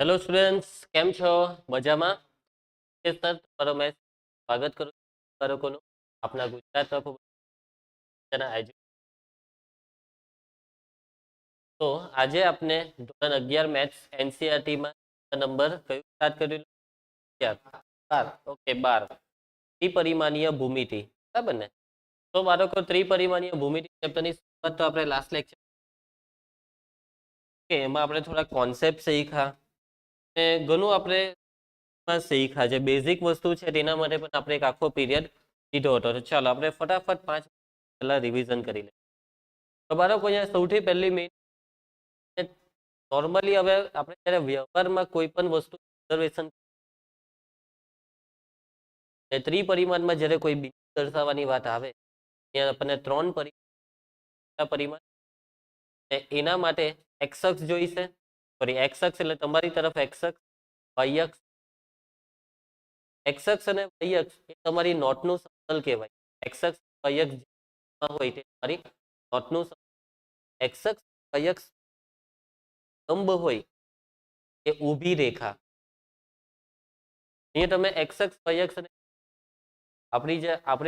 Hello students, કેમ છો? મજામાં? સર, તમારો મેં સ્વાગત કરું છું બાળકોનું આપણા ગુજરાત તો આજે આપણે ધોરણ 11 મેથ્સ એનસીઈઆરટીમાં નંબર કયું સ્ટાર્ટ કર્યું? 12. ઓકે, 12 ત્રિપરિમાણીય ભૂમિતિ. બરાબર ને? તો બાળકો, ત્રિપરિમાણીય ભૂમિતિ ચેપ્ટરની શરૂઆત તો આપણે લાસ્ટ લેક્ચર કે એમાં આપણે થોડા કોન્સેપ્ટ શીખ્યા અને ઘણું આપણે શીખ્યા છે. બેઝિક વસ્તુ છે તેના માટે પણ આપણે એક આખો પીરિયડ લીધો હતો. તો ચાલો આપણે ફટાફટ 5 પહેલા રિવિઝન કરી લઈએ. તો બાળકો, અહીંયા સૌથી પહેલી મેઇન નોર્મલી હવે આપણે જ્યારે વ્યવહારમાં કોઈ પણ વસ્તુ ઓબ્ઝર્વેશન ત્રિપરિમાણમાં જ્યારે કોઈ બિંદુ દર્શાવવાની વાત આવે ત્યાં આપણને 3 પરિમાણ એના માટે એક્સ અક્ષ જોઈશે. સોરી, એક્સ અક્ષ એટલે તમારી તરફ એક્સ અક્ષ, વાય અક્ષ. એક્સ અક્ષ અને વાય અક્ષ એ તમારી નોટનું સમતલ કહેવાય. એક્સ અક્ષ વાય અક્ષ હોય તે તમારી નોટનું એક્સ અક્ષ વાય અક્ષ લંબ હોય એ ઊભી રેખા. અહીંયા તમે એક્સ અક્ષ વાય અક્ષ અને આપણે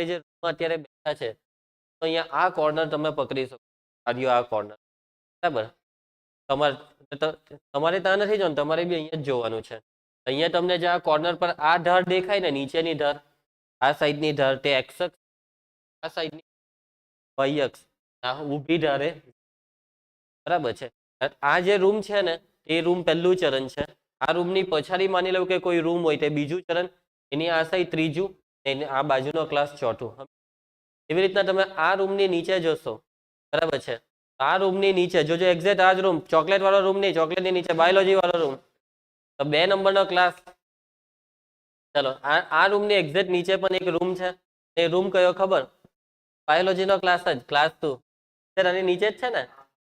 જે રૂમમાં અત્યારે બેઠા છે તો અહીંયા આ કોર્નર તમે પકડી શકો. આ કોર્નર, બરાબર? તમારે ત્યાં નથી જોવાનું, તમારે બી અહીંયા જ જોવાનું છે. અહીંયા તમને જે આ કોર્નર પર આ ધાર દેખાય ને, નીચેની ધાર, આ સાઈડની ધાર, તે એક્સ અક્ષ, આ સાઈડની વાય અક્ષ, આ ઊભી ધારે, બરાબર છે. આ જે રૂમ છે ને એ રૂમ પહેલું ચરણ છે. આ રૂમની પછાડી માની લો કે કોઈ રૂમ હોય તે બીજું ચરણ, એની આ સાઈડ ત્રીજું, એની આ બાજુનો ક્લાસ ચોથું. એવી રીતના તમે આ રૂમની નીચે જોશો, બરાબર છે. આ રૂમની નીચે જોજો, એક્ઝેક્ટ આ જ રૂમ, ચોકલેટ વાળો રૂમ નહીં, ચોકલેટની નીચે બાયોલોજી વાળો રૂમ, તો 2 નંબરનો ક્લાસ. ચલો, આ રૂમની એક્ઝેક્ટ નીચે પણ એક રૂમ છે. એ રૂમ કયો ખબર? બાયોલોજીનો ક્લાસ જ, ક્લાસ 2. આની નીચે જ છે ને?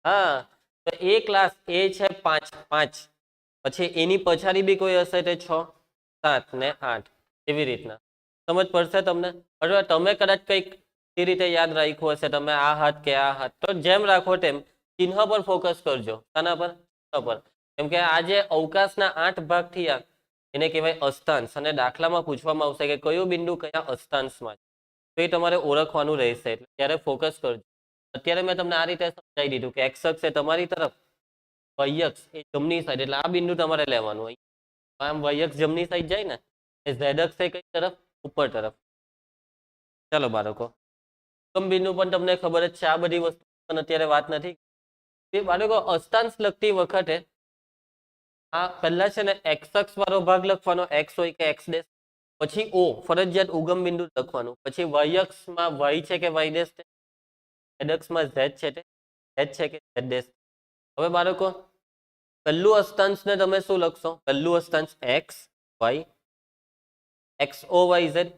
હા, તો એ ક્લાસ એ છે 5. પછી એની પછાડી બી કોઈ હશે તે 6, 7 ને 8. એવી રીતના સમજ પડશે તમને. અથવા તમે કદાચ કંઈક એ રીતે યાદ રાખ્યું હશે, તમે આ હાથ કે આ હાથ, તો જેમ રાખો તેમ ચિહ્ન પર ફોકસ કરજો. શાના પર? ચિહ્ન પર. કેમ કે આ જે અવકાશના 8 ભાગ થયા એને કહેવાય અસ્તાંશ, અને દાખલામાં પૂછવામાં આવશે કે કયું બિંદુ કયા અસ્તાંશમાં છે, તો એ તમારે ઓળખવાનું રહેશે. એટલે ત્યારે ફોકસ કરજો. અત્યારે મેં તમને આ રીતે સમજાવી દીધું કે એક્સ અક્ષ એ તમારી તરફ, વાય અક્ષ એ જમણી સાઈડ, એટલે આ બિંદુ તમારે લેવાનું હોય. આમ વાય અક્ષ જમણી સાઈડ જાય ને, એ ઝેડ અક્ષ એ કઈ તરફ? ઉપર તરફ. ચાલો બાળકો, બિંદુ પણ તમને ખબર જ છે. આ બધી વસ્તુ પણ અત્યારે વાત નથી. એ બાળકો, અસ્તાંશ લખતી વખતે આ પહેલા છે ને એક્સ અક્ષ વાળો ભાગ લખવાનો, એક્સ હોય કે એક્સ ડેશ, પછી ઓ ફરજિયાત ઉગમ બિંદુ લખવાનું, પછી વાય અક્ષમાં વાય છે કે વાય ડેશ, ઝેડ અક્ષમાં ઝેડ છે તે ઝેડ છે કે ઝેડ ડેશ. હવે બાળકો, પહેલું અસ્તાંશને તમે શું લખશો? પહેલું અસ્તાંશ એક્સ વાય, એક્સ ઓ વાય ઝેડ.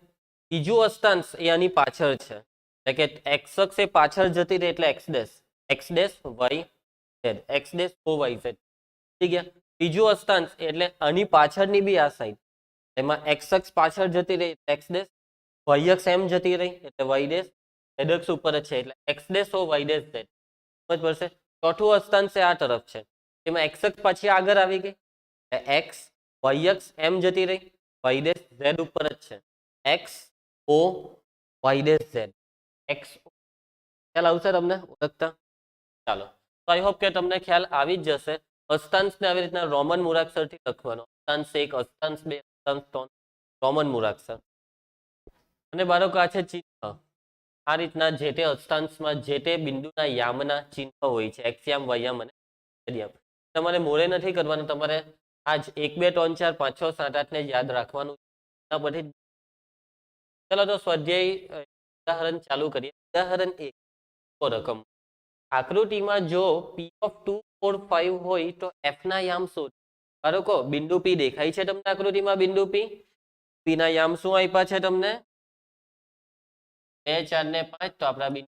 બીજું અસ્તાંશ એ આની પાછળ છે, એટલે કે એક્સ અક્ષ એ પાછળ જતી રહે એટલે X dash Y Z, X dash O Y Z. ઠીક છે. બીજું અસ્તાંશ એટલે આની પાછળની બી આ સાઈડ, એમાં એક્સ અક્ષ પાછળ જતી રહી એક્સ ડેશ, વાય અક્ષ એમ જતી રહી એટલે વાય ડેશ, ઝેડ અક્ષ ઉપર જ છે એટલે X dash O Y dash Z. સમજ પડશે? ચોથું અસ્તાંશ આ તરફ છે, એમાં એક્સ અક્ષ પાછી આગળ આવી ગઈ, એક્સ વાય અક્ષ એમ જતી રહી, વાય ડેશ ઝેડ ઉપર જ છે, એક્સ ઓ વાય ડેશ ઝેડ. એક્સ ખ્યાલ આવશે તમને ઓળખતા? ચાલો, તો આઈ હોપ કે તમને ખ્યાલ આવી જ જશે. અસ્તાંશને આવી રીતના રોમન મૂળાક્ષરથી લખવાનો. અસ્તાંશ 1, અસ્તાંશ 2, અસ્તાંશ 3, રોમન મૂળાક્ષર. અને બાળકો, આ છે ચિહ્ન. આ રીતના જે તે અક્ષાંશમાં જે તે બિંદુના યામના ચિહ્ન હોય છે, એક્સ યામ, વાય યામ અને ઝેડ યામ. તમારે મોડે નથી કરવાનું, તમારે આજ 1 2 3 4 5 6 7 8 ને યાદ રાખવાનું. પછી ચલો તો સ્વાધ્યાય ઉદાહરણ ચાલુ કરીએ. ઉદાહરણ 1 રકમ આકૃતિમાં જો p of 2 4 5 હોય તો f ના યામ શોધો. બાળકો, બિંદુ p દેખાય છે તમને આકૃતિમાં? બિંદુ p ના યામ શું આપ્યા છે તમને? 2 4 ને 5. તો આપણા બિંદુ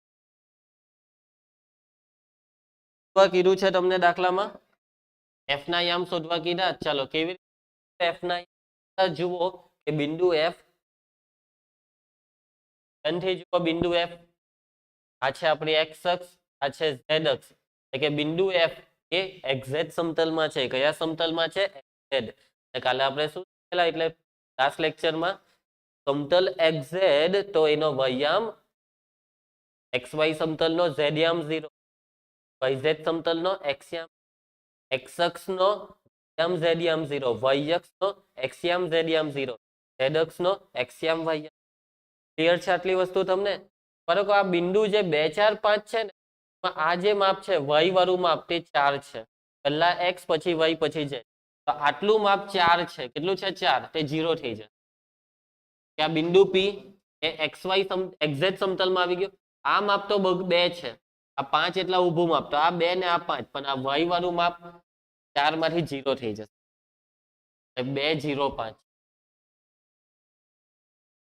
કીધું છે તમને દાખલામાં, f ના યામ શોધવા કીધા. ચાલો, કેવી રીતે f ના યામ જુઓ કે બિંદુ f, ધ્યાનથી જુઓ, બિંદુ f આ છે આપણી એક્સ અક્ષ, આ છે ઝેડ અક્ષ, એટલે કે બિંદુ f એ એક્ઝેક્ટ સમતલમાં છે. કયા સમતલમાં છે? ઝેડ. કાલે આપણે શું શીખેલા એટલે લાસ્ટ લેક્ચરમાં સમતલ xz તો એનો વૈયામ xy સમતલનો zયામ 0, yz સમતલનો xયામ x અક્ષનો યામ zયામ 0, y અક્ષનો xયામ zયામ 0, z અક્ષનો xયામ yયામ. ક્લિયર છે આટલી વસ્તુ તમને? બરાબર. આ બિંદુ જે 2 4 5 છે ને આ જે માપ છે y વાળું માપ તે 4 છે. પહેલા x પછી y પછી z. તો આટલું માપ 4 છે. કેટલું છે? 4. તે 0 થઈ જાય. કે આ બિંદુ P એ xy xz સમતલમાં આવી ગયો. આ માપ તો 2 છે. આ 5 એટલા ઊભું માપ. તો આ 2 ને આ 5 પણ આ y વાળું માપ 4 માંથી 0 થઈ જશે. 2 0 5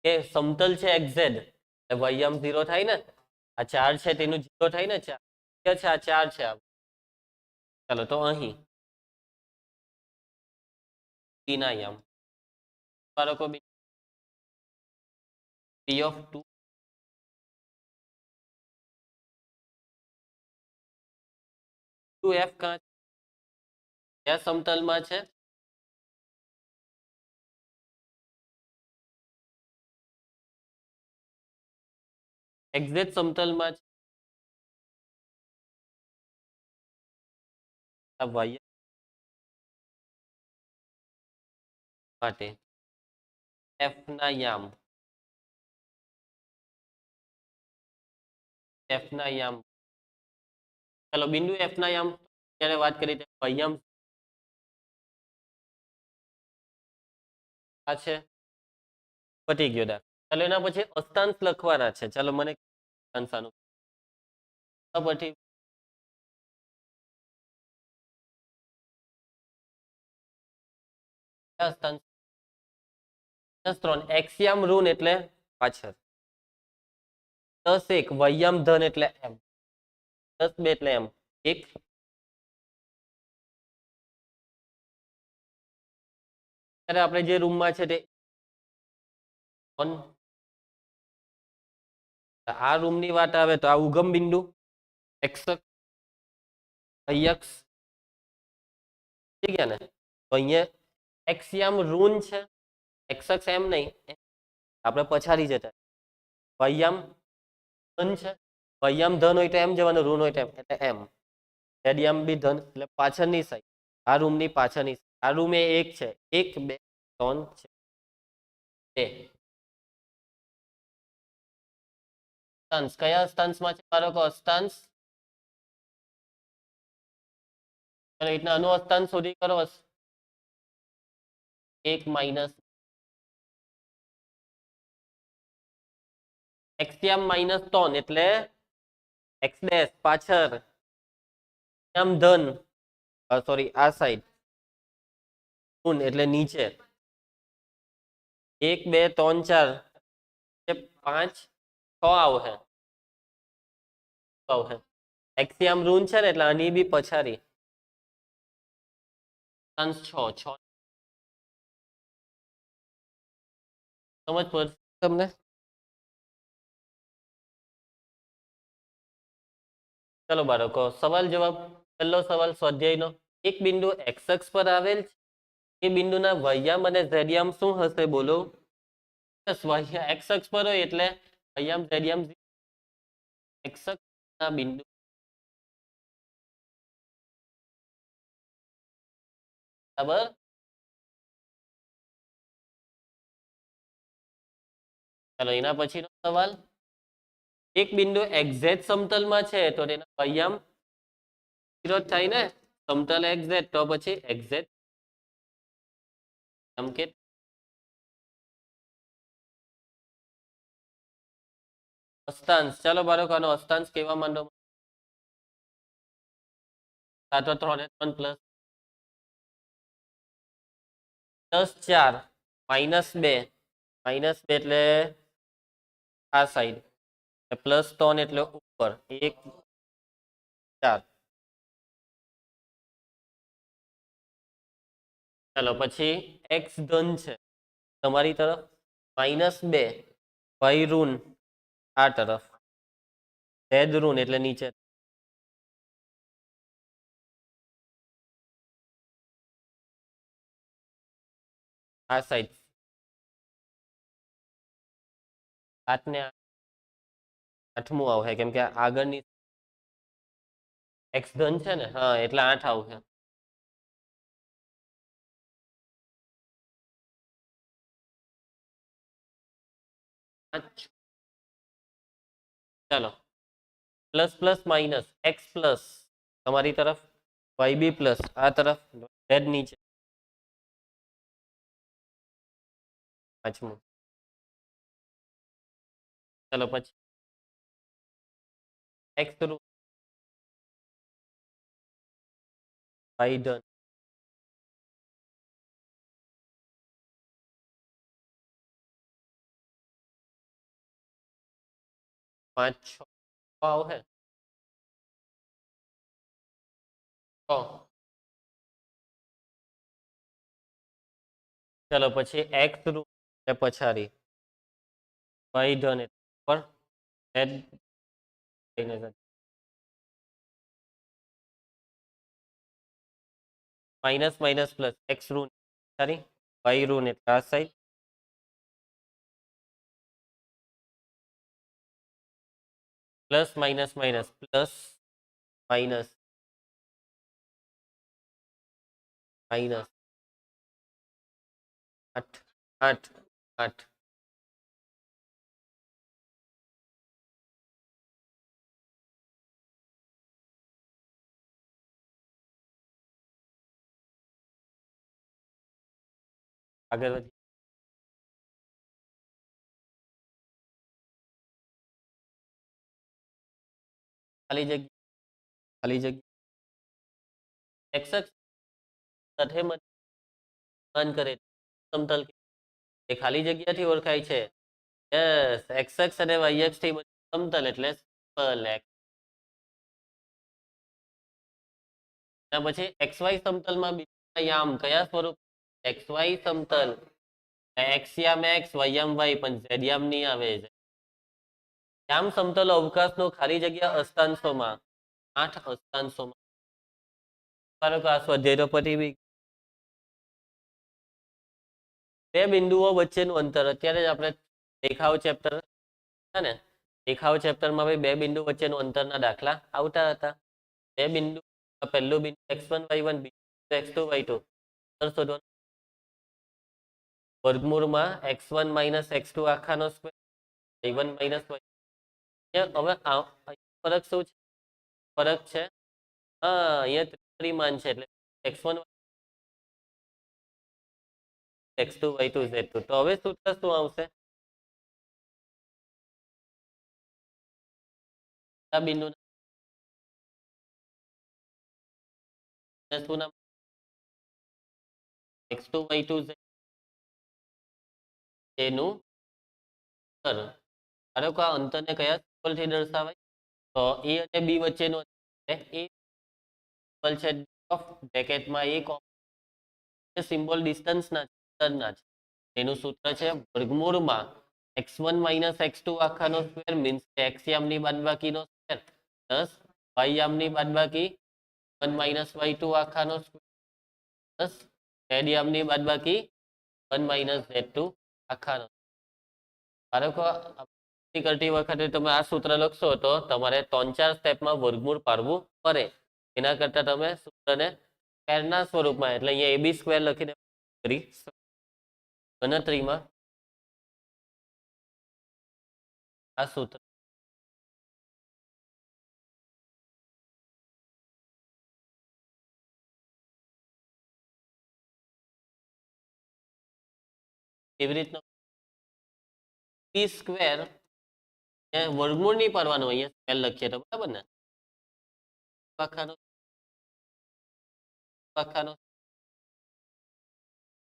એ સમતલ છે xz વૈયામ 0 થાય ને. આ 4 છે તેનું 0 થાય ને. 4 છે આ 4 છે. ચાલો તો અહીં p ના યામ બાળકો p ઓફ 2 2f કયા સમતલમાં છે? xz સમતલમાં છે. y માટે f ના યામ ચાલો બિંદુ f ના યામ ત્યારે વાત કરી વૈયામ આ છે. પતી ગયો દા. ચાલો એના પછી અસ્તાંશ લખવાના છે. ચાલો મને અસ્તાંશ પછી અસ્તાંશ -3 xયામ ઋણ એટલે પાછળ, +1 વૈયામ ધન એટલે m, +2 એટલે m. 1 ત્યારે આપણે જે રૂમમાં છે તે આ રૂમની વાત આવે તો આ ઉગમ બિંદુ x y અક્ષ થઈ ગયા ને. તો અહીંયા xયામ ઋણ છે, x અક્ષ એમ નહીં, આપણે પછાડી જતા. વૈયામ ધન છે. વૈયામ ધન હોય તો એમ જવાનું, ઋણ હોય તો એમ એટલે એમ. zયામ બી ધન એટલે પાછળની સાઈડ. આ રૂમની પાછળની સાઈડ. આ રૂમ એ 1 છે. 1 2 3 છે 2. અસ્તાંશ કયા અસ્તાંશમાં છે બાળકો? અસ્તાંશ રીતના આનો અસ્તાંશ શોધી કરો. 1 માઇનસ xયામ -3 એટલે x ડેશ પાછળ, યામ ધન સોરી આ સાઈડ, ઋણ એટલે નીચે. 1 2 3 4 5 6 આવશે. xયામ ઋણ છે ને એટલે આની બી પછાડી 6 સમજ પડશે તમને? ચલો બાળકો સવાલ જવાબ. પહેલો સવાલ સ્વાધ્યાયનો. એક બિંદુ x અક્ષ પર આવેલ છે. એ બિંદુના વૈયામ અને ઝેડયામ શું હશે બોલો? x અક્ષ પર હોય એટલે વૈયામ ઝેડયામ x અક્ષના બિંદુ બરાબર. ચાલો એના પછીનો સવાલ. એક બિંદુ xz સમતલમાં છે તો તેના વૈયામ 0 થાય ને. સમતલ xz તો પછી xz સંકેત અસ્તાંશ. ચાલો બાળકો આનો અસ્તાંશ કેવા માંડો? 7 3 3 +4 -2 એટલે આ સાઈડ, +3 એટલે ઉપર 1 4. ચાલો પછી x ધન છે તમારી તરફ, -2 y ઋણ આ તરફ, z ઋણ એટલે નીચે. આ સાઈડ 8 ને 8મું આવશે કેમ કે આગળની એક્સ ધન છે ને, હા એટલે 8 આવશે. ચાલો plus plus minus x plus તમારી તરફ, વાય બી પ્લસ આ તરફ, ઝેડ નીચે. 5મું. ચાલો પછી એક્સ રૂટ વાય ધન 5 6 આવશે 6. ચાલો પછી એક્સ રૂટ પછાડી વાય ધન પર Z minus minus plus x route સારી વાય રૂટ એટલે આ side plus minus minus plus minus minus 8 8 8 આગળ વધી ખાલી જગ્યા એક્સ સાથે મન કરે સમતલ એ ખાલી જગ્યાથી ઓળખાય છે. યસ એક્સ અને વાય થી સમતલ એટલે સમતલ એક્સ. પછી એક્સ વાય સમતલમાં બીજા યામ કયા સ્વરૂપ? એક્સ વાય સમતલ એક્સ યામ એક્સ વાય યામ વાય પણ ઝેડ યામ નહીં આવે. યામ સમતલ અવકાશનો ખાલી જગ્યા અષ્ટાંશોમાં 8 અષ્ટાંશોમાં ધારો કે આ સ્વાધ્યાય પછી બી બે બિંદુઓ વચ્ચેનું અંતર અત્યારે જ આપણે દેખાવ ચેપ્ટર છે ને, દેખાવ ચેપ્ટરમાં બે બિંદુ વચ્ચેનું અંતરના દાખલા આવતા હતા. બે બિંદુ પહેલું બિંદુ x1 y1 બીજું x2 y2 શોધવાનું વર્ગમૂળમાં x1 - x2 આખાનો square y1 - y. હવે ફરક શું છે? ફરક છે હા અહીંયા ત્રિપરિમાણ છે એટલે x1 x2 y2 z2. તો હવે સૂત્ર શું આવશે? આ બિંદુ શું નામ? x2 y2 z એનું અંતર. ધારો કે આ અંતરને કયા સિમ્બોલથી દર્શાવાય? તો a અને b વચ્ચેનું અંતર એ સિમ્બોલ છે ઓફ બ્રેકેટમાં એ સિમ્બોલ ડિસ્ટન્સના અંતરના છે. એનું સૂત્ર છે વર્ગમૂળમાં x1 - x2 આખાનો સ્ક્વેર મીન્સ કે x યામની બાદબાકીનો સ્ક્વેર પ્લસ y યામની બાદબાકી 1 - y2 આખાનો સ્ક્વેર પ્લસ z યામની બાદબાકી 1 - z2 આખાનો. ધારો કે કરતી વખતે તમે આ સૂત્ર લખશો તો તમારે 3-4 સ્ટેપમાં વર્ગમૂળ પાડવું પડે. એના કરતા તમે સૂત્રને સ્ક્વેરના સ્વરૂપમાં એટલે અહીંયા ab સ્ક્વેર લખીને કરી ગણતરીમાં આ સૂત્ર એવી રીતના b સ્ક્વેર વર્ગમૂળ નહીં પાડવાનું અહીંયા સ્ક્વેર લખીએ તો બરાબર ને આખાનો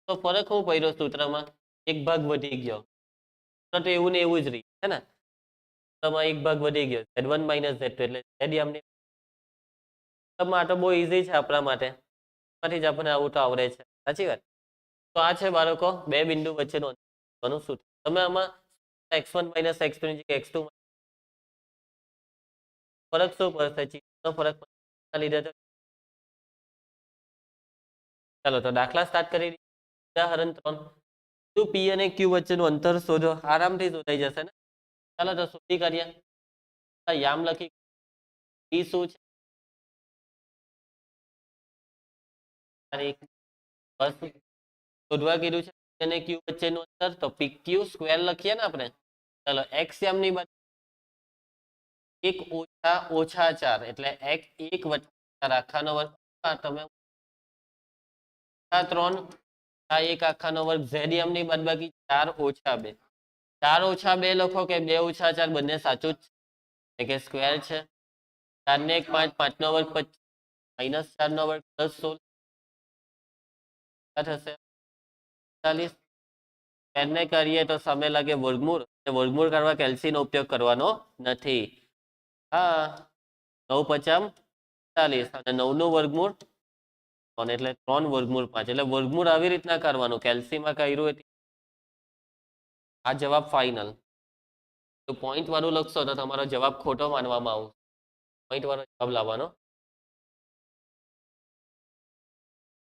તો ફરક હું પડ્યો સૂત્રમાં એક ભાગ વધી ગયો તો એવું ને એવું જ રહી હે ને તમારે એક ભાગ વધી ગયો z1 - z2 એટલે z યામની માટે બહુ ઈઝી છે આપણા માટે માંથી જ આપણને આવું તો આવડે છે સાચી વાત. તો આ છે બાળકો બે બિંદુ વચ્ચેનું અંતરનું સૂત્ર. તમે આમાં x1 - x2 ની જગ્યાએ x2 ફરક શું પડશે ચિહ્નનો ફરક લીધે તો ચાલો તો દાખલા સ્ટાર્ટ કરી ઉદાહરણ 3 પી અને ક્યુ વચ્ચેનું અંતર શોધો. આરામથી શોધાઈ જશે ને. ચાલો તો શોધી કરીએ. યામ લખી પી શું છે બસ શોધવા કીધું છે અને ક્યુ વચ્ચેનું અંતર તો પી ક્યુ સ્ક્વેર લખીએ ને આપણે. ચાલો એક્સ યામની બાજુ 1 ઓછા ઓછા 4 એટલે એક્સ 1 વત્તા 4 આખાનો વર્ગ. તમે 3 આ 1 આખાનો વર્ગ ઝેડ યામની બાદબાકી 4 ઓછા 2 4 ઓછા 2 લખો કે 2 ઓછા 4 બંને સાચું જ છે કે સ્ક્વેર છે. 4 ને 1 5 5 નો વર્ગ 25 માઇનસ 4 નો વર્ગ પ્લસ 16 થશે 40. એને કરીએ તો સામે લાગે વર્ગમૂળ. વર્ગમૂળ કરવા કેલ્સી નો ઉપયોગ કરવાનો નથી. હા 9 પચામ 40 અને 9 નું વર્ગમૂળ એટલે 3 વર્ગમૂળ 5 એટલે વર્ગમૂળ આવી રીતના કરવાનું. કેલ્સીમાં કર્યું હતું આ જવાબ ફાઇનલ. તો પોઈન્ટ વાળું લખશો તો તમારો જવાબ ખોટો માનવામાં આવશે. પોઈન્ટ વાળો જવાબ લાવવાનો.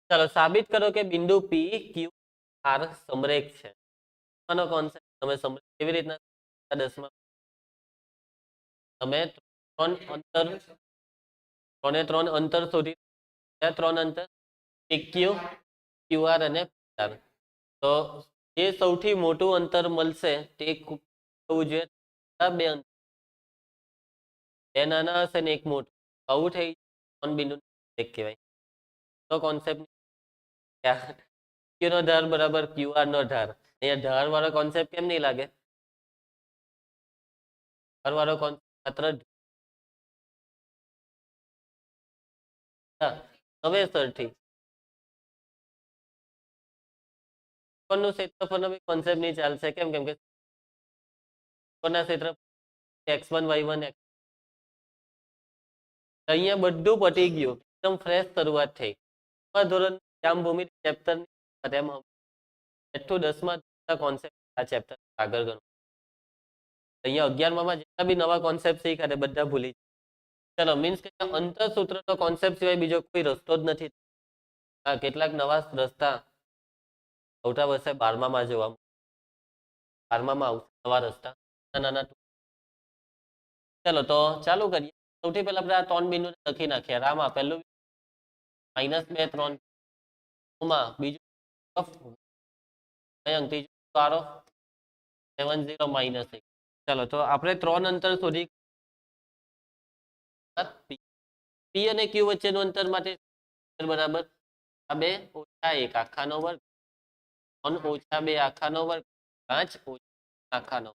ચાલો સાબિત કરો કે બિંદુ પી ક્યુ આર સમરેખ છે. આનો કોન્સેપ્ટ તમે સમજ કેવી રીતના 10માં તમે 3 અંતર શોધી. 3 અંતર ક્યુ ક્યુઆર અને પીઆર. તો જે સૌથી મોટું અંતર મળશે તે હોવું જોઈએ. બે અંતર બે નાના હશે ને એક મોટું આવું થઈ 3 બિંદુ કહેવાય. તો કોન્સેપ્ટ ક્યુ નો ધાર બરાબર ક્યુઆર નો ધાર. અહીંયા ધાર વાળો કોન્સેપ્ટ કેમ નહીં લાગે? ધાર વાળો કોન્સેપ્ટ માત્ર નવેસરથી નું ક્ષેત્રફળનો કોન્સેપ્ટ નહીં ચાલશે. કેમ કે ક્ષેત્ર x1 y1 અહીંયા બધું પતી ગયું. એકદમ ફ્રેશ શરૂઆત થઈ. ધોરણ જામભૂમિ ચેપ્ટર એમાં 10માં કોન્સેપ્ટ આ ચેપ્ટર આગળ ગણો. અહીંયા 11માં જેટલા બી નવા કોન્સેપ્ટ શીખ્યા બધા ભૂલી. ચલો મીન્સ કે અંતરસૂત્રનો કોન્સેપ્ટ સિવાય બીજો કોઈ રસ્તો જ નથી. હા કેટલાક નવા રસ્તા આવતા વર્ષે 12માં જોવા 12માં આવશે નવા રસ્તા નાના. ચલો તો ચાલુ કરીએ. સૌથી પહેલા આપણે આ 3 બિંદુ લખી નાખીએ. રામા પહેલું -2 3 બીજું ત્રીજું તારો 70 -1. ચાલો તો આપણે 3 અંતર શોધી. પી અને ક્યુ વચ્ચેનું અંતર માટે બરાબર 2 ઓછા 1 આખાનો વર્ગ 3 ઓછા 2 આખાનો વર્ગ 5 ઓછા આખાનો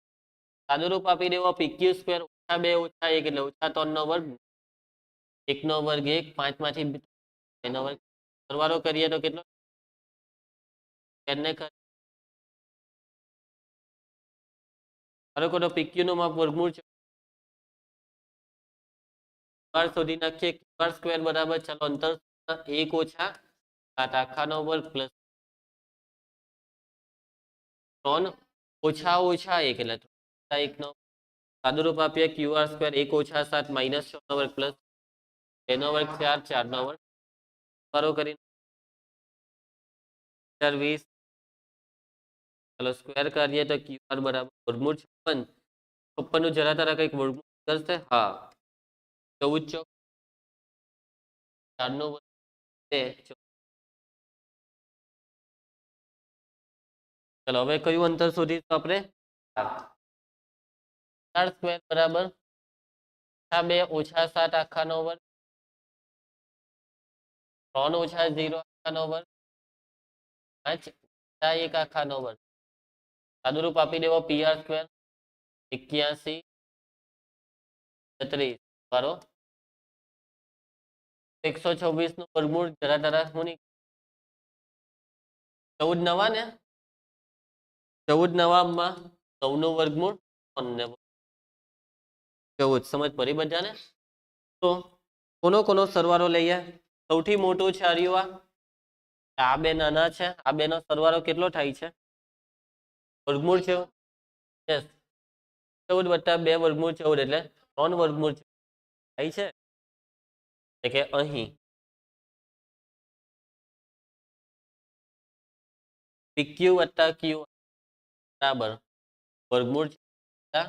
સાદુરૂપ આપી દેવો પીક્યુ સ્ક્વેર ઓછા 2 ઓછા 1 એટલે ઓછા 3 નો વર્ગ 1 નો વર્ગ 1 5 માંથી 2 નો વર્ગ સરવાળો કરીએ તો કેટલો એને ખરેખર તો પીક્યુ નું માપ વર્ગમૂળ છે. શોધી નાખીએ ક્યુઆર સ્ક્વેર બરાબર ચાલો અંતર 1 ઓછા 7 આખાનો વર્ગ પ્લસ 3 ઓછા ઓછા 1 એટલે 1 નો સાદુરૂપ આપીએ ક્યુઆર સ્ક્વેર 1 ઓછા 7 માઇનસ 6 નો વર્ગ પ્લસ 2 નો વર્ગ 4 4 નો વર્ગ સરવાળો કરી 20. ચલો સ્ક્વેર કરીએ તો ક્યુઆર બરાબર વર્ગમૂળ 56 નું જરા તરા કંઈક વર્ગમૂળ કરશે. હા 14 ચોક 4 નો વર્ગ 2. ચલો હવે કયું અંતર શોધીશું આપણે 4 સ્ક્વેર બરાબર 2 ઓછા 7 આખાનો વર્ગ 3 ઓછા 0 આખાનો વર્ગ 5 ઓછા 1 આખાનો વર્ગ સાદુરૂપ આપી દેવો પીઆર સ્ક્વેર 81 36 બરો 126 નું વર્ગમૂળ જરા તરા હું નહીં 14 નવા ને 14 નવામાં 9 નું વર્ગમૂળ 14 સમજ પડી બધાને. તો કોનો સરવાળો લઈએ. સૌથી મોટું છે હરિયું આ બે નાના છે. આ બે નો સરવાળો કેટલો થાય છે વર્ગમૂળ છે 14 વત્તા 2 વર્ગમૂળ 14 એટલે 3 વર્ગમૂળ થાય છે. એટલે કે અહીં પીક્યુ વત્તા ક્યુ બરાબર વર્ગમૂળ છે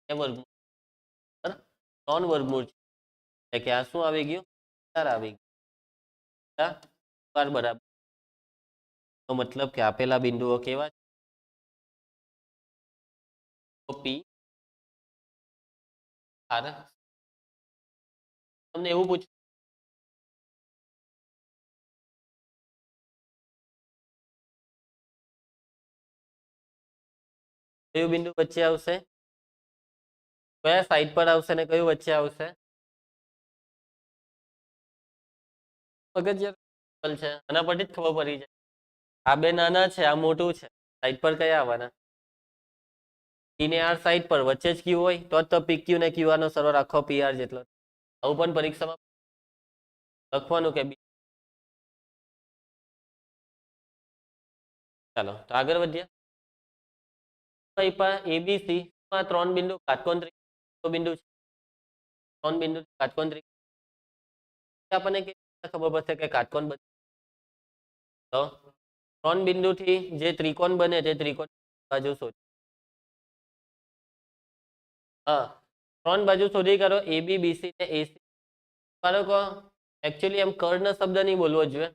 એ વર્ગમૂળ પર 3 વર્ગમૂળ છે એટલે કે આ શું આવી ગયું 4 આવી ગયું બરાબર તો મતલબ કે આપેલા બિંદુઓ કેવા છે પી આર તમને એવું પૂછ કયું બિંદુ વચ્ચે આવશે કયા સાઈડ પર આવશે ને કયું વચ્ચે આવશે અગત્યનું છે આના પરથી જ ખબર પડી જાય આ બે નાના છે આ મોટું છે સાઈડ પર કયા આવવાના પી ને આર સાઈડ પર વચ્ચે જ ક્યુ હોય તો પીક્યુ ને ક્યુઆર નો સરવાળો આખો પીઆર જેટલો આવું પણ પરીક્ષામાં લખવાનું કે ચાલો તો આગળ વધીએ એબીસી માં 3 બિંદુ કાટકોણ બિંદુ છે 3 બિંદુ કાટકોણ આપણને ખબર પડશે કે કાટકોણ તો 3 બિંદુથી જે ત્રિકોણ બને તે ત્રિકોણ બાજુ શોધો હા 3 બાજુ શોધી કાઢો એબી બીસી ને એસી બાળકો એકચ્યુઅલી એમ કર્ણ શબ્દ નહીં બોલવો જોઈએ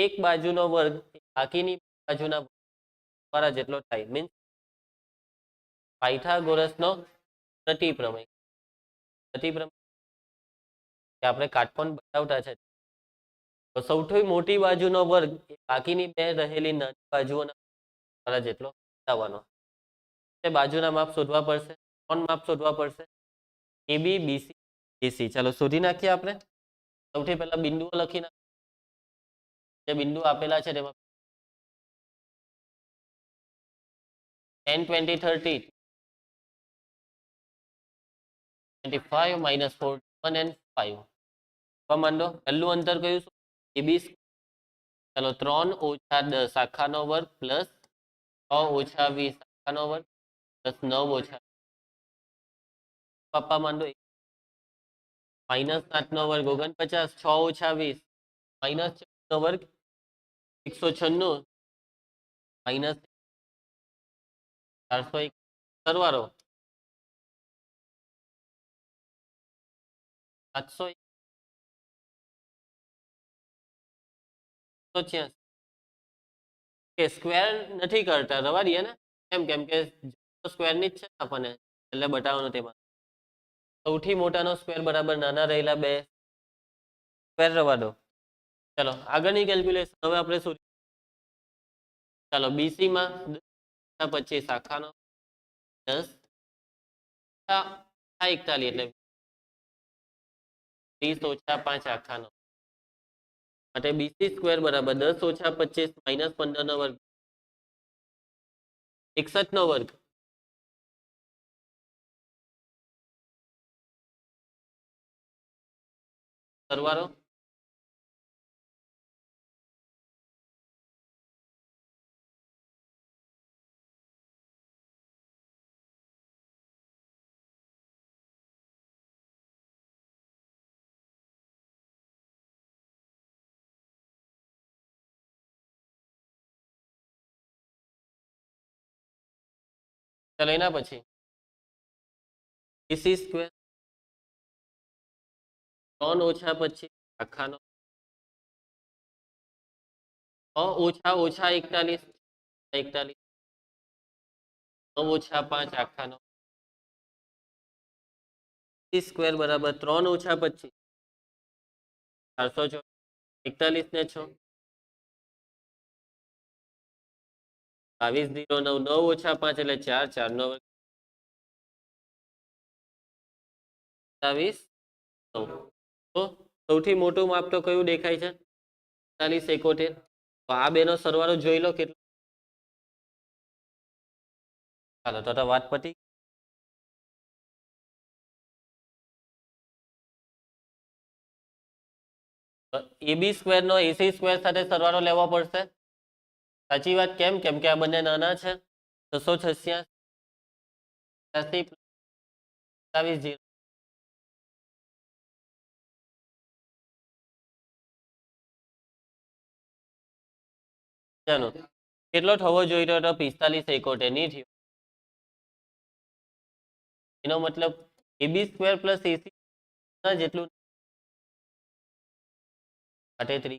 એક બાજુનો વર્ગ બાકીની બાજુના દ્વારા જેટલો થાય મીન્સ પાયથાગોરસનો પ્રતિપ્રમેય આપણે કાટકોણ બતાવતા છે તો સૌથી મોટી બાજુનો વર્ગ બાકીની બે રહેલી નાની બાજુઓના દ્વારા જેટલો બતાવવાનો તે બાજુના માપ શોધવા પડશે 3 માપ શોધવા પડશે એબી બીસી એસી ચાલો શોધી નાખીએ આપણે સૌથી પહેલા બિંદુઓ લખી નાખીએ જે બિંદુ આપેલા છે તેમાં 10 20 30 25 minus 41 and 5 માંડો પહેલું અંતર કયું એબી ચાલો 3 ઓછા 10 આખાનો વર્ગ પ્લસ 6 ઓછા 20 આખાનો વર્ગ પ્લસ 9 ઓછા પપ્પા માંડો માઇનસ 7 નો વર્ગ 49 6 ઓછા 20 માઇનસ 4 નો વર્ગ 196 માઇનસ 401 સરવાળો 786 કે સ્ક્વેર નથી કરતા રવા દઈએ ને કેમ કે સ્ક્વેર ની જ છે આપણને એટલે બતાવવાનું તેમાં સૌથી મોટાનો સ્ક્વેર બરાબર નાના રહેલા બે સ્ક્વેર રવા દો ચલો આગળની કેલ્ક્યુલેશન હવે આપણે શું ચાલો બીસી માં 25 આખાનો 10 41 એટલે 30 ઓછા 5 આખાનો માટે બીસી સ્ક્વેર બરાબર 10 ઓછા 25 માઇનસ 15 નો વર્ગ 61 નો વર્ગ સરવાળો ચાલો એના પછી બીસી સ્ક્વેર 3 ઓછા 25 આખાનો ઓછા ઓછા 41 9 ઓછા 5 આખાનો સ્ક્વેર બરાબર 3 ઓછા 25 404 41 ને 6 22 0 9 9 ઓછા 5 એટલે 4 4 નો વર્ગ 27 9 તો સૌથી મોટું માપ તો કયું દેખાય છે 45 71 તો આ બેનો સરવાળો જોઈ લો કેટલો ચાલો તો વાત પતી એબી સ્ક્વેર નો એસી સ્ક્વેર સાથે સરવાળો લેવો પડશે સાચી વાત કેમ કેમ કે આ બંને નાના છે 686 27 ચાલો કેટલો થવો જોઈએ તો 45 71 નહીં થયો એનો મતલબ AB સ્ક્વેર પ્લસ AC ના જેટલું માટે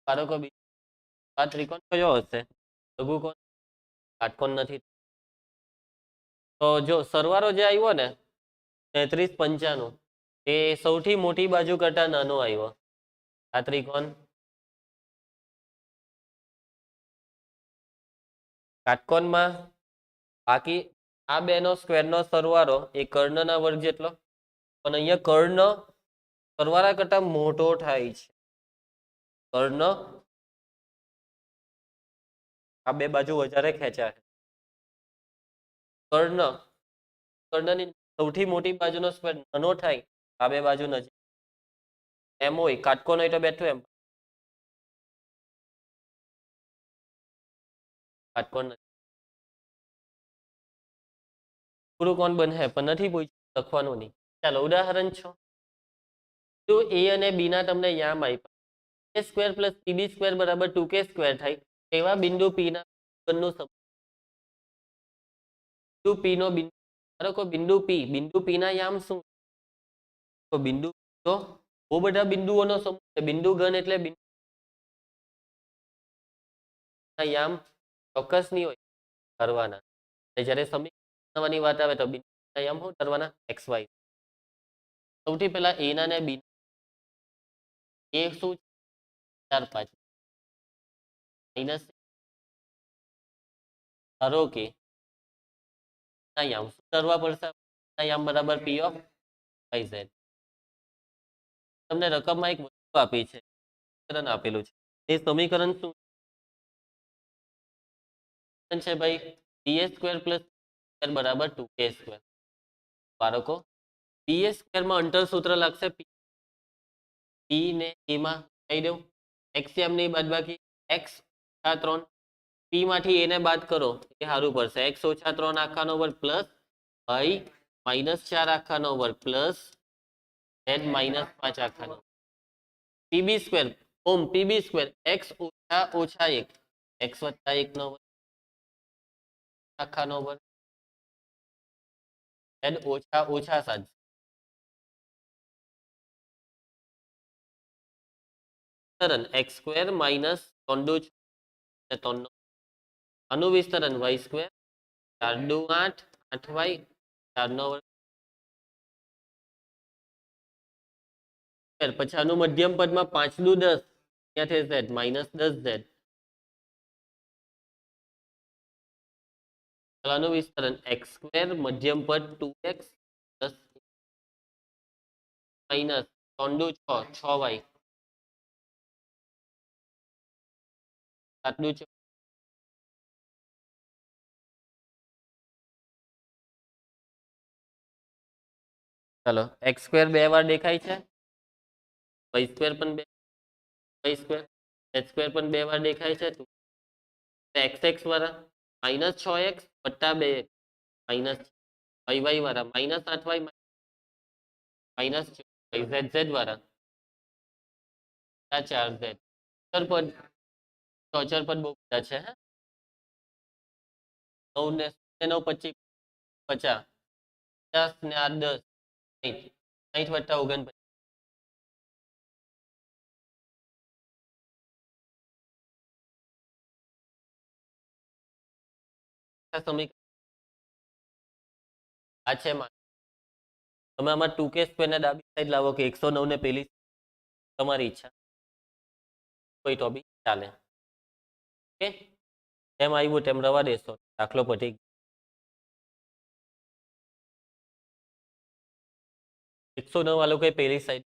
બાળકો આ ત્રિકોણ કયો હશે? લઘુકોણ, કાટકોણ નથી. તો જો સરવાળો જે આવ્યો ને 33 95 એ સૌથી મોટી બાજુ કરતા નાનો આવ્યો. આ ત્રિકોણ કાટકોણમાં બાકી આ બેનો સ્ક્વેરનો સરવાળો એ કર્ણના વર્ગ જેટલો, પણ અહીંયા કર્ણ સરવાળા કરતા મોટો થાય છે. કર્ણ આ બે બાજુ વધારે ખેંચાય. કર્ણની સૌથી મોટી બાજુનો સ્ક્વેર નાનો થાય, આ બે બાજુ નજીક એમ હોય. કાટકોણ હોય તો બેઠું એમ કાટકોણ પૂરું કોણ બને પણ નથી પૂછ્યું, લખવાનું નહીં. ચાલો ઉદાહરણ 6. તો A અને B ના તમને યામ આપ્યા. A square plus CB square બરાબર 2K સ્ક્વેર થાય એવા બિંદુ P ના નું બિંદુ P નો બિંદુ P ના યામ શું? તો બિંદુ તો બહુ બધા બિંદુઓનો સમૂહ છે. બિંદુ ઘન એટલે યામ ચોક્કસ નહીં હોય કરવાના. જ્યારે સમીકરણ બનાવવાની વાત આવે તો બિંદુના યામ શું કરવાના? XY. સૌથી પહેલા A ના ને B એ શું 4 5 માઇનસ ધારો કે યામ શું કરવા પડશે? યામ બરાબર P ઓફ YZ. તમને રકમમાં એક વસ્તુ આપી છે, સમીકરણ આપેલું છે. એ સમીકરણ શું છે ભાઈ? BA સ્ક્વેર પ્લસ બરાબર 2K સ્ક્વેર. બાળકો BA સ્ક્વેર માં અંતર સૂત્ર લાગશે P ને A માં કહી દઉં. x ની બાદબાકી x ઓછા 3 P માંથી A ને બાદ કરો એ સારું પડશે. x ઓછા 3 આખાનો વર્ગ પ્લસ y માઇનસ 4 આખાનો વર્ગ plus z minus 5 આખાનો. PB square PB square x ઓછા 1 x વત્તા 1 નો વર્ગ આખાનો વર્ગ z ઓછા 7 વિસ્તરણ x સ્ક્વેર માઇનસ 3 આનું વિસ્તરણ y સ્ક્વેર 4 દુ 8 8y 4 નો વર્ગ. પછી આનું મધ્યમ પદમાં 5 દુ 10 ત્યાંથી z માઇનસ 10z. આનું વિસ્તરણ x સ્ક્વેર મધ્યમ પદ 2x પ્લસ માઇનસ 3 દુ 6 6y 7 દુ 4. ચાલો x સ્ક્વેર બે વાર દેખાય છે, y સ્ક્વેર પણ y સ્ક્વેર z સ્ક્વેર પણ બે વાર દેખાય છે. x વાળા માઇનસ 6x વત્તા 2 માઇનસ y વાળા માઇનસ 8y માઇનસ z વાળા 4z. પદ અચર પદ બહુ બધા છે. 9 ને 9 25 50 50 ને 8 10 60 વત્તા 49 સમીકરણ આ છે. તમે આમાં 2K સ્ક્વેર ને ડાબી સાઈડ લાવો કે 109 ને પેલી તમારી ઈચ્છા કોઈ તો બી ચાલે. ઓકે, તેમ આવ્યું તેમ રવા દેશો. દાખલો પતી 109 વાળો કોઈ પેલી સાઈડ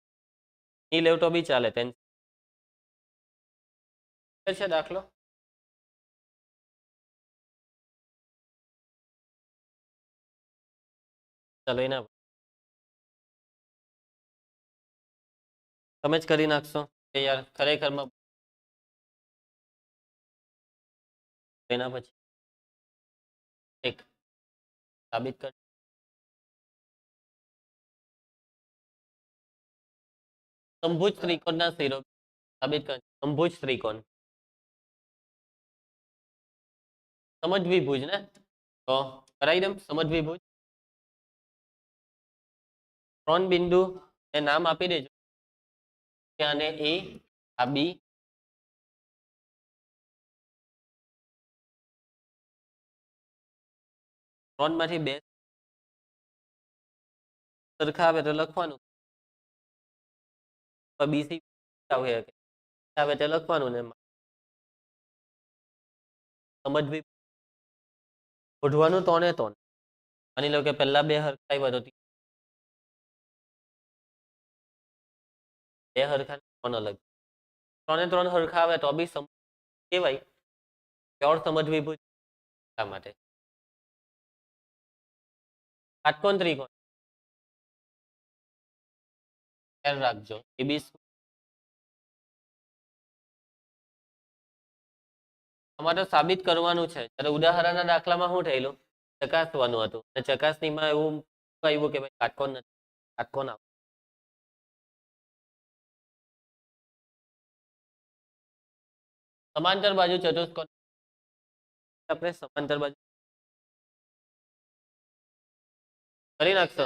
નહીં લેવ તો બી ચાલે. છે દાખલો ચાલો એના તમે જ કરી નાખશો કે યાર ખરેખરમાં એના પછી એક સાબિત કર. સમભુજ ત્રિકોણના શિરોબિંદુ સાબિત કર. સમભુજ ત્રિકોણ સમદ્વિભુજ ને, તો કરાવી દઉં સમદ્વિભુજ. 3 બિંદુ એ નામ આપી દેજો. આને એ, આ બી, 3 માંથી 2 સરખા આવે તો લખવાનું, બીસી આવે તે લખવાનું ને સમજવી ઓઢવાનું 3 એ 3. માની લો કે પહેલા 2 હરખા આવ્યા તો 2 હરખા 3 અલગ, 3 એ 3 હરખા આવે તો બી કહેવાય પ્યોર સમજવિભુજ. શા માટે? કાટકોણ ત્રિકોણ ખ્યાલ રાખજો, એ બી અમારે સાબિત કરવાનું છે. ત્યારે ઉદાહરણના દાખલામાં શું થયેલું, ચકાસવાનું હતું, ચકાસણીમાં એવું આવ્યું કે ભાઈ કાટકોણ નથી, કાટકોણ આવે. સમાંતર બાજુ ચતુષ્કોણ, આપણે સમાંતર બાજુ કરી નાખશો.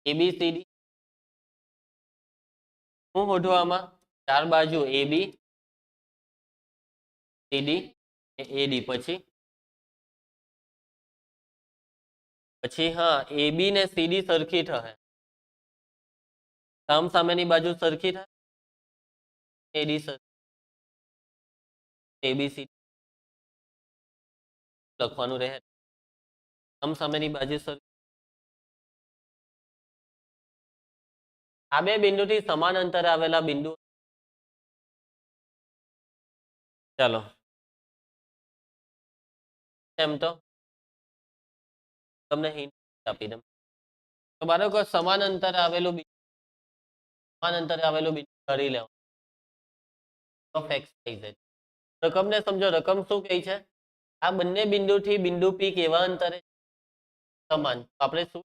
એબીસીડી શું શોધવા આમાં, 4 બાજુ એબી સીડી એડી, પછી હા એબી ને સીડી સરખી થશે, સામ સામેની બાજુ સરખી થાય, એડી સરખી, એબીસી લખવાનું રહે, સામ સામેની બાજુ સરખી. આ બે બિંદુથી સમાન અંતરે આવેલા બિંદુ, ચાલો એમ તો તમને હિન્ટ આપી દઉં. તો બાળકો સમાન અંતરે આવેલું બિંદુ, સમાન અંતરે આવેલું બિંદુ ધારી લેવાનું, ઓફ એક્સ થઈ જાય. રકમને સમજો, રકમ શું કહે છે, આ બંને બિંદુથી બિંદુ પી કેવા અંતરે સમાન, આપણે શું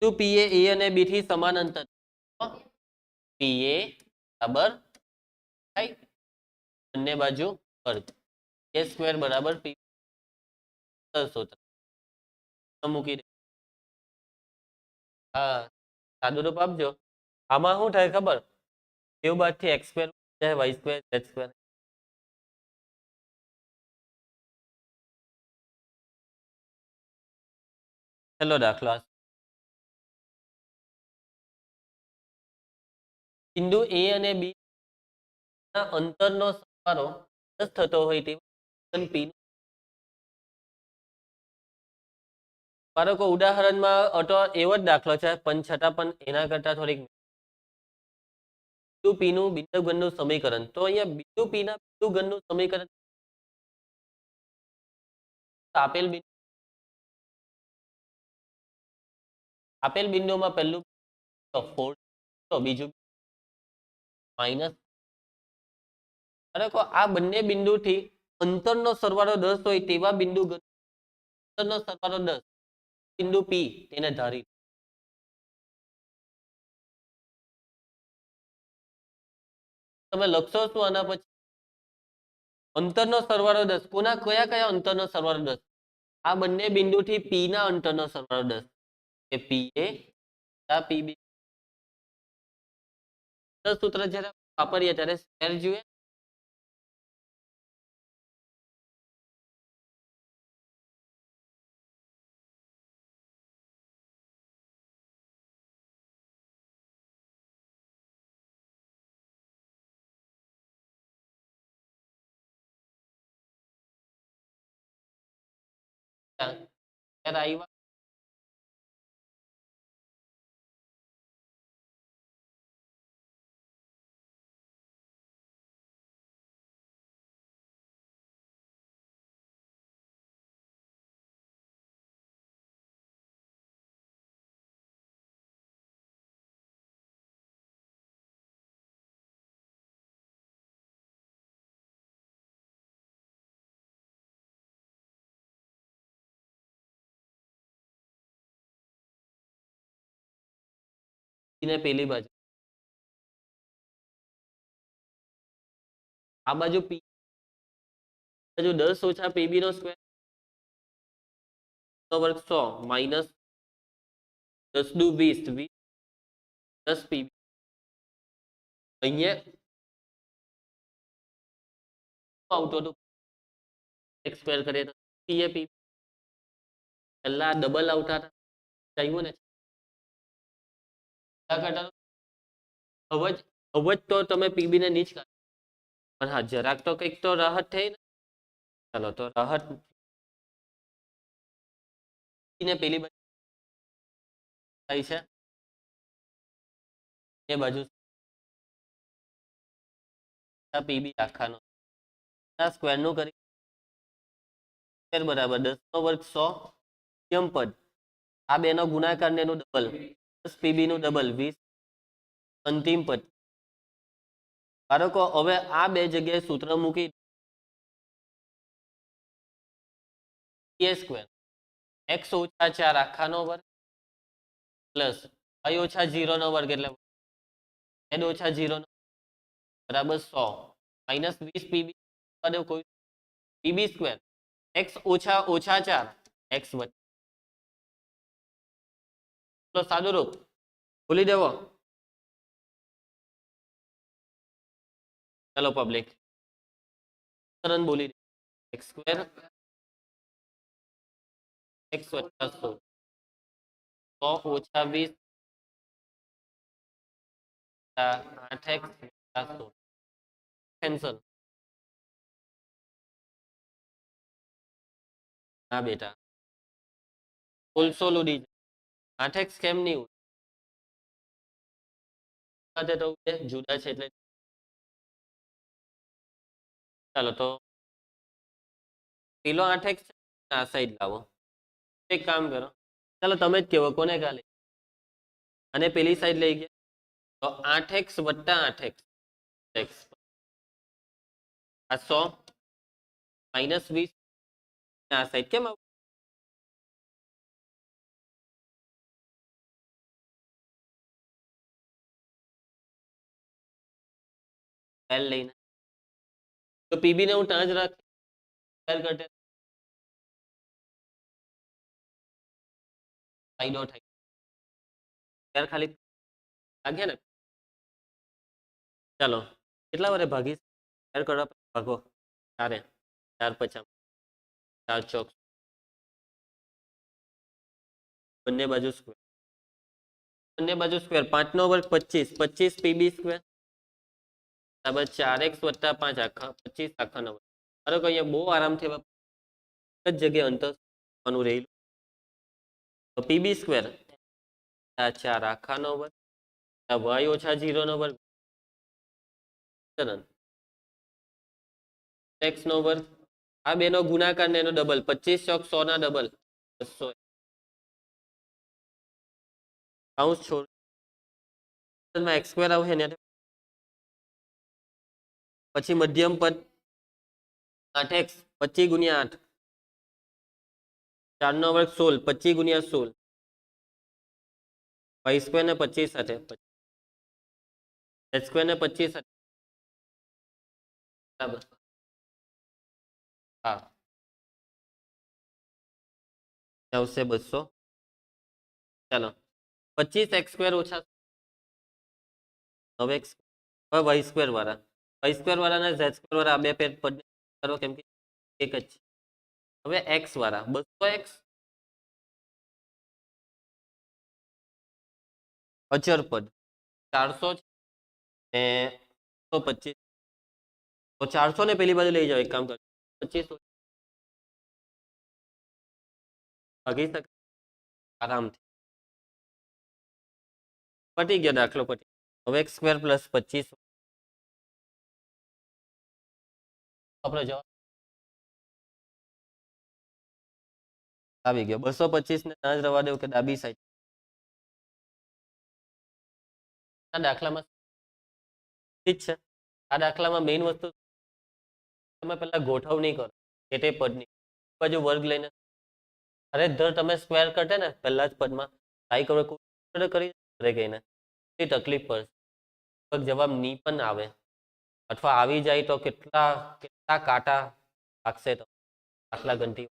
બિંદુ પી એ અને બી થી સમાન અંતર, પી એ બરાબર થાય બંને બાજુ વર્ગ, એ સ્ક્વેર બરાબર પી સૂત્ર મૂકી દે. હા સાદું રૂપ આપજો. આમાં શું થાય ખબર, બેવ બાજુથી X square Y square Z square. છેલ્લો દાખલો, બિંદુ એ અને બી ના અંતરનો સરવાળો 10 થતો હોય તે પી. બાળકો ઉદાહરણમાં અટો એવો જ દાખલો છે, પણ છતાં પણ એના કરતા થોડીક બિંદુ પી નું બિંદુઘનનું સમીકરણ. તો અહીંયા બિંદુ પી ના બિંદુઘનનું સમીકરણ આપેલ બિંદુમાં પહેલું 4, તો બીજું માઇનસ. બાળકો આ બંને બિંદુથી અંતરનો સરવાળો 10 હોય તેવા બિંદુઘન અંતરનો સરવાળો 10, બિંદુ પી તેને ધારી. તમે લખશો શું આના પછી, અંતરનો સરવાળો 10, કોના કયા કયા અંતરનો સરવાળો 10, આ બંને બિંદુથી પી ના અંતરનો સરવાળો 10, કે પી એ પી બી. સૂત્ર જ્યારે વાપરીએ ત્યારે સ્ક્વેર જોઈએ, ત્યારે આવ્યા ને પેલી બાજુ, આ બાજુ પી બાજુ 10 ઓછા પીબી નો સ્ક્વેર વર્ગ 100 માઇનસ 10 દુ 20 20 10 પીબી અહીંયા આવતું હતું x સ્ક્વેર કરીએ તો પીએ પી પહેલા ડબલ આવતા હતા આવ્યું ને હવે જ તો તમે પીબી ને નીચ કાઢો પણ હા જરાક તો કંઈક તો રાહત થઈ ને ચાલો તો રાહત ને પેલી બાજુ થાય છે એ બાજુ પીબી આખાનો સ્ક્વેર નું કરી બરાબર 10 નો વર્ગ 100 મધ્યમ પદ આ બે નો ગુણાકાર ને એનું ડબલ 10 પીબી નું ડબલ 20 અંતિમ પદ બાળકો હવે આ બે જગ્યાએ સૂત્ર મૂકી a સ્ક્વેર x ઓછા 4 આખાનો વર્ગ પ્લસ y ઓછા 0 નો વર્ગ એટલે z ઓછા 0 નો બરાબર 100 માઇનસ 20 પીબી કોઈ પીબી સ્ક્વેર x ઓછા 4 x વત્તા તો સાદું રૂપ ભૂલી દેવો ચલો પબ્લિક સરન બોલી x સ્ક્વેર x વત્તા 100 ઓછા 20 8x વત્તા 100 કેન્સલ હા બેટા સોલ ઉડી 8x કેમ નહીં જુદા છે એટલે ચાલો તો પેલો 8x આ સાઈડ લાવો એક કામ કરો ચાલો તમે જ કેવો કોને કાલે અને પેલી સાઈડ લઈ ગયા તો 8x વત્તા 8x x આ 100 માઇનસ 20 આ સાઈડ કેમ આવું એલ લઈને તો પીબી ને હું ત્યાં જ રાખી કરતે ફાયદો થાય ત્યારે ખાલી ભાગ્યા ને ચાલો કેટલા વારે ભાગીશ શેર કરવા ભાગો 4 4 50 4 ચોક બંને બાજુ સ્ક્વેર 5 નો વર્ગ 25 25 પીબી સ્ક્વેર બરાબર 4x વત્તા 5 આખા 25 આખાનો વર્ગ અરે અહીંયા બહુ આરામથી એક જ જગ્યાએ અંતર નું રહેલું તો પીબી સ્ક્વેર 4 આખાનો વર્ગ y ઓછા 0 નો વર્ગ x નો વર્ગ આ બે નો ગુણાકાર ને એનો ડબલ 25 ચોક 100 ના ડબલ 200 કાઉન્સ છોડ x સ્ક્વેર આવશે ને પછી મધ્યમ પદ 8x 25 ગુણ્યા 8 4 નો વર્ગ 16 25 ગુણ્યા 16 y સ્ક્વેર ને 25 સાથે z સ્ક્વેર ને 25 સાથે બરાબર હા આવશે 200 ચાલો 25 x સ્ક્વેર ઓછા 9x હવે y સ્ક્વેર વાળા ને z સ્ક્વેર વાળા આ બે પદ કરો કેમ કે એક જ છે હવે x વાળા 200x અચર પદ 400 ને 125 તો 400 ને પેલી બાજુ લઈ જાઓ એક કામ કરો 25 ભાગી શકે આરામથી પટી ગયો દાખલો પટી હવે x સ્ક્વેર પ્લસ 25 આપણો જવાબ આવી ગયો 225 ને ના જ રવા દેવું કે ડાબી સાઈડ આ દાખલામાં ઠીક છે આ દાખલામાં મેઇન વસ્તુ તમે પહેલા ગોઠવણી કરો કે તે પદની બાજુ વર્ગ લઈને અરે ધર તમે સ્ક્વેર કરતે ને પહેલા જ પદમાં ટ્રાય કરો કરી ઘરે ગઈને એ તકલીફ પડશે જવાબ ની પણ આવે અથવા આવી જાય તો કેટલા કાંટા લાગશે તો દાખલા ગણતી.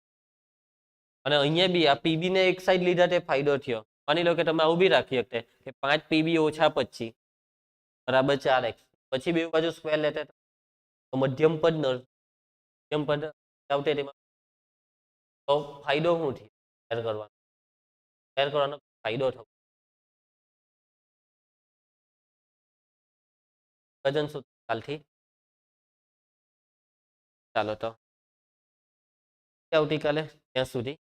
અને અહીંયા બી આ પીબી ને એક સાઈડ લીધા તે ફાયદો થયો. માની લો કે તમે આવું બી રાખી શકતે કે 5 પીબી ઓછા 25 બરાબર 4x. પછી બે બાજુ સ્ક્વેર લેતા તો મધ્યમ પદ મધ્યમ પદ આવતે તેમાં તો ફાયદો શું થયો સ્ક્વેર કરવાનો? સ્ક્વેર કરવાનો ફાયદો થયો વજન સૂત્ર ખ્યાલથી. ચાલો તો આવતીકાલે ત્યાં સુધી